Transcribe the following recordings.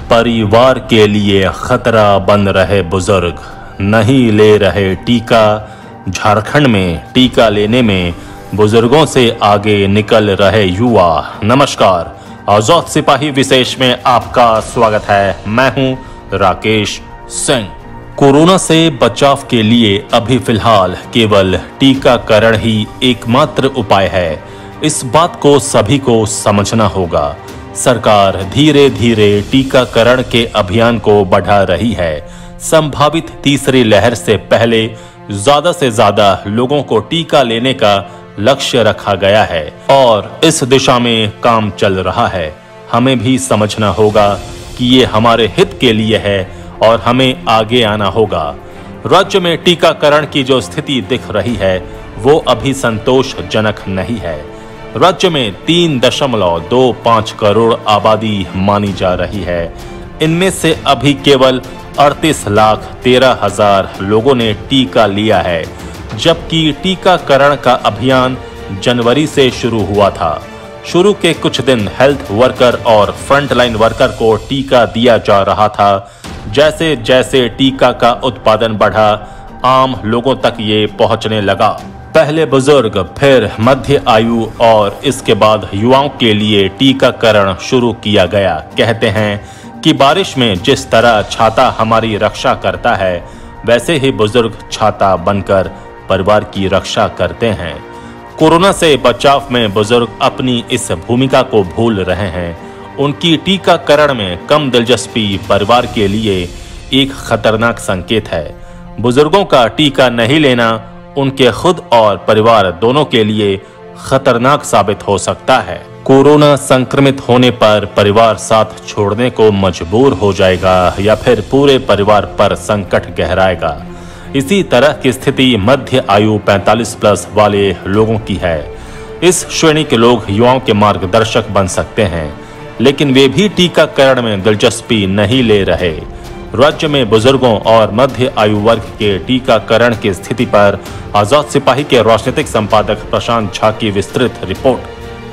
परिवार के लिए खतरा बन रहे बुजुर्ग, नहीं ले रहे टीका। झारखंड में टीका लेने में बुजुर्गों से आगे निकल रहे युवा। नमस्कार, आजाद सिपाही विशेष में आपका स्वागत है। मैं हूं राकेश सिंह। कोरोना से बचाव के लिए अभी फिलहाल केवल टीकाकरण ही एकमात्र उपाय है। इस बात को सभी को समझना होगा। सरकार धीरे धीरे टीकाकरण के अभियान को बढ़ा रही है। संभावित तीसरी लहर से पहले ज्यादा से ज्यादा लोगों को टीका लेने का लक्ष्य रखा गया है और इस दिशा में काम चल रहा है। हमें भी समझना होगा कि ये हमारे हित के लिए है और हमें आगे आना होगा। राज्य में टीकाकरण की जो स्थिति दिख रही है वो अभी संतोषजनक नहीं है। राज्य में 3.25 करोड़ आबादी मानी जा रही है। इनमें से अभी केवल 38,13,000 लोगों ने टीका लिया है, जबकि टीकाकरण का अभियान जनवरी से शुरू हुआ था। शुरू के कुछ दिन हेल्थ वर्कर और फ्रंटलाइन वर्कर को टीका दिया जा रहा था। जैसे जैसे टीका का उत्पादन बढ़ा, आम लोगों तक ये पहुंचने लगा। पहले बुजुर्ग, फिर मध्य आयु और इसके बाद युवाओं के लिए टीकाकरण शुरू किया गया। कहते हैं कि बारिश में जिस तरह छाता हमारी रक्षा करता है, वैसे ही बुजुर्ग छाता बनकर परिवार की रक्षा करते हैं। कोरोना से बचाव में बुजुर्ग अपनी इस भूमिका को भूल रहे हैं। उनकी टीकाकरण में कम दिलचस्पी परिवार के लिए एक खतरनाक संकेत है। बुजुर्गों का टीका नहीं लेना उनके खुद और परिवार दोनों के लिए खतरनाक साबित हो सकता है। कोरोना संक्रमित होने पर परिवार साथ छोड़ने को मजबूर हो जाएगा या फिर पूरे परिवार पर संकट गहराएगा। इसी तरह की स्थिति मध्य आयु 45+ वाले लोगों की है। इस श्रेणी के लोग युवाओं के मार्गदर्शक बन सकते हैं, लेकिन वे भी टीकाकरण में दिलचस्पी नहीं ले रहे। राज्य में बुजुर्गों और मध्य आयु वर्ग के टीकाकरण की स्थिति पर आजाद सिपाही के राजनीतिक संपादक प्रशांत झा की विस्तृत रिपोर्ट।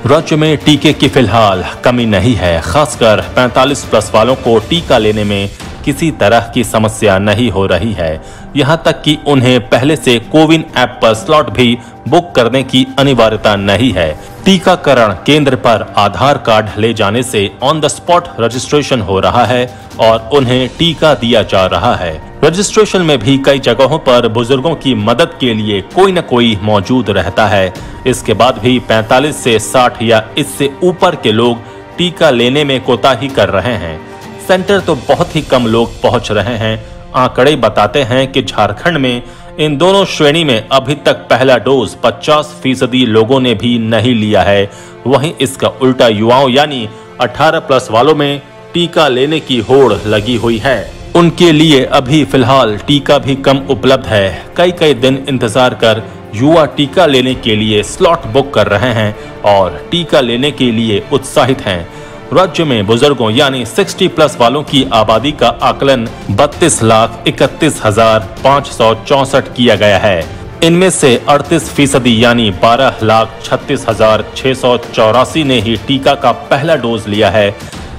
राज्य में टीके की फिलहाल कमी नहीं है। खासकर 45+ वालों को टीका लेने में किसी तरह की समस्या नहीं हो रही है। यहाँ तक कि उन्हें पहले से कोविन ऐप पर स्लॉट भी बुक करने की अनिवार्यता नहीं है। टीकाकरण केंद्र पर आधार कार्ड ले जाने से ऑन द स्पॉट रजिस्ट्रेशन हो रहा है और उन्हें टीका दिया जा रहा है। रजिस्ट्रेशन में भी कई जगहों पर बुजुर्गों की मदद के लिए कोई न कोई मौजूद रहता है। इसके बाद भी 45 से 60 या इससे ऊपर के लोग टीका लेने में कोताही कर रहे हैं। सेंटर तो बहुत ही कम लोग पहुंच रहे हैं। आंकड़े बताते हैं कि झारखंड में इन दोनों श्रेणी में अभी तक पहला डोज 50% लोगों ने भी नहीं लिया है। वहीं इसका उल्टा युवाओं यानी 18+ वालों में टीका लेने की होड़ लगी हुई है। उनके लिए अभी फिलहाल टीका भी कम उपलब्ध है। कई दिन इंतजार कर युवा टीका लेने के लिए स्लॉट बुक कर रहे हैं और टीका लेने के लिए उत्साहित हैं। राज्य में बुजुर्गों यानी 60+ वालों की आबादी का आकलन 32,31,564 किया गया है। इनमें से 38% यानी 12,36,684 ने ही टीका का पहला डोज लिया है।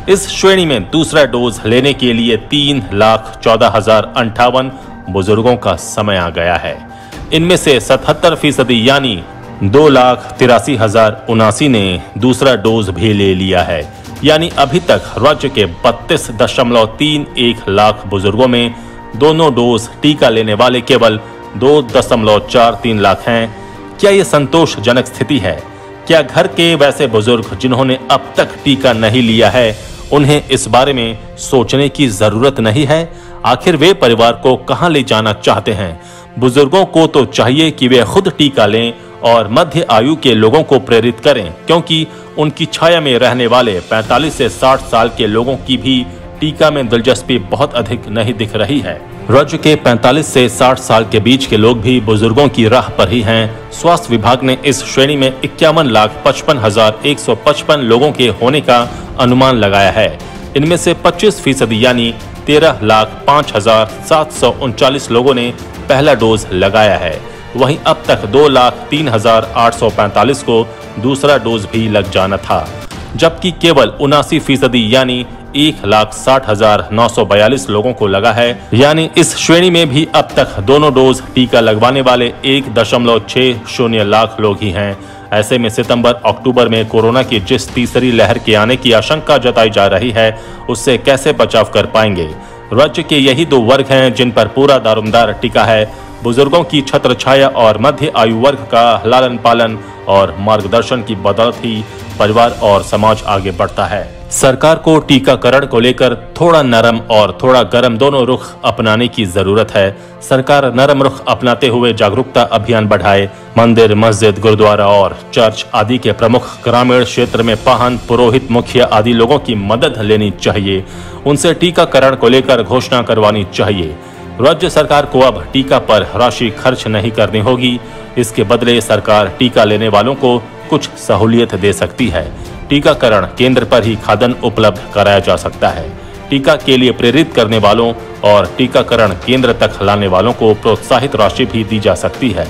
इस श्रेणी में दूसरा डोज लेने के लिए 3,14,058 बुजुर्गों का समय आ गया है। इनमें से 77% यानी 2,83,079 ने दूसरा डोज भी ले लिया है। यानी अभी तक राज्य के 32.31 लाख बुजुर्गों में दोनों डोज टीका लेने वाले केवल 2.43 लाख हैं। क्या ये संतोषजनक स्थिति है? क्या घर के वैसे बुजुर्ग जिन्होंने अब तक टीका नहीं लिया है, उन्हें इस बारे में सोचने की जरूरत नहीं है? आखिर वे परिवार को कहां ले जाना चाहते हैं? बुजुर्गों को तो चाहिए कि वे खुद टीका लें और मध्य आयु के लोगों को प्रेरित करें, क्योंकि उनकी छाया में रहने वाले 45 से 60 साल के लोगों की भी टीका में दिलचस्पी बहुत अधिक नहीं दिख रही है। राज्य के 45 से 60 साल के बीच के लोग भी बुजुर्गों की राह पर ही हैं। स्वास्थ्य विभाग ने इस श्रेणी में 51,55,155 लोगों के होने का अनुमान लगाया है। इनमें से 25% यानी 13,05,739 लोगों ने पहला डोज लगाया है। वहीं अब तक 2,03,845 को दूसरा डोज भी लग जाना था, जबकि केवल 79% यानी 1,60,942 लोगों को लगा है। यानी इस श्रेणी में भी अब तक दोनों डोज टीका लगवाने वाले 1.60 लाख लोग ही हैं। ऐसे में सितंबर अक्टूबर में कोरोना की जिस तीसरी लहर के आने की आशंका जताई जा रही है, उससे कैसे बचाव कर पाएंगे? राज्य के यही दो वर्ग हैं जिन पर पूरा दारोमदार टिका है। बुजुर्गों की छत्र छाया और मध्य आयु वर्ग का लालन पालन और मार्गदर्शन की बदौलत ही परिवार और समाज आगे बढ़ता है। सरकार को टीकाकरण को लेकर थोड़ा नरम और थोड़ा गर्म दोनों रुख अपनाने की जरूरत है। सरकार नरम रुख अपनाते हुए जागरूकता अभियान बढ़ाए। मंदिर, मस्जिद, गुरुद्वारा और चर्च आदि के प्रमुख ग्रामीण क्षेत्र में पाहन, पुरोहित, मुखिया आदि लोगों की मदद लेनी चाहिए। उनसे टीकाकरण को लेकर घोषणा करवानी चाहिए। राज्य सरकार को अब टीका पर राशि खर्च नहीं करनी होगी। इसके बदले सरकार टीका लेने वालों को कुछ सहूलियत दे सकती है। टीकाकरण केंद्र पर ही खाद्यान्न उपलब्ध कराया जा सकता है। टीका के लिए प्रेरित करने वालों और टीकाकरण केंद्र तक लाने वालों को प्रोत्साहित राशि भी दी जा सकती है।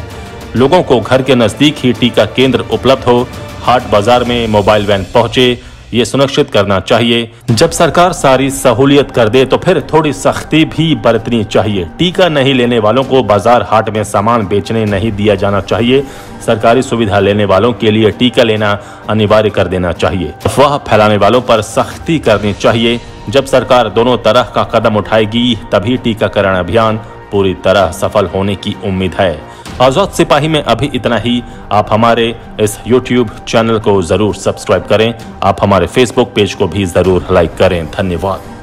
लोगों को घर के नजदीक ही टीका केंद्र उपलब्ध हो, हाट बाजार में मोबाइल वैन पहुंचे, ये सुनिश्चित करना चाहिए। जब सरकार सारी सहूलियत कर दे तो फिर थोड़ी सख्ती भी बरतनी चाहिए। टीका नहीं लेने वालों को बाजार हाट में सामान बेचने नहीं दिया जाना चाहिए। सरकारी सुविधा लेने वालों के लिए टीका लेना अनिवार्य कर देना चाहिए। अफवाह फैलाने वालों पर सख्ती करनी चाहिए। जब सरकार दोनों तरह का कदम उठाएगी तभी टीकाकरण अभियान पूरी तरह सफल होने की उम्मीद है। आजाद सिपाही में अभी इतना ही। आप हमारे इस YouTube चैनल को जरूर सब्सक्राइब करें। आप हमारे Facebook पेज को भी जरूर लाइक करें। धन्यवाद।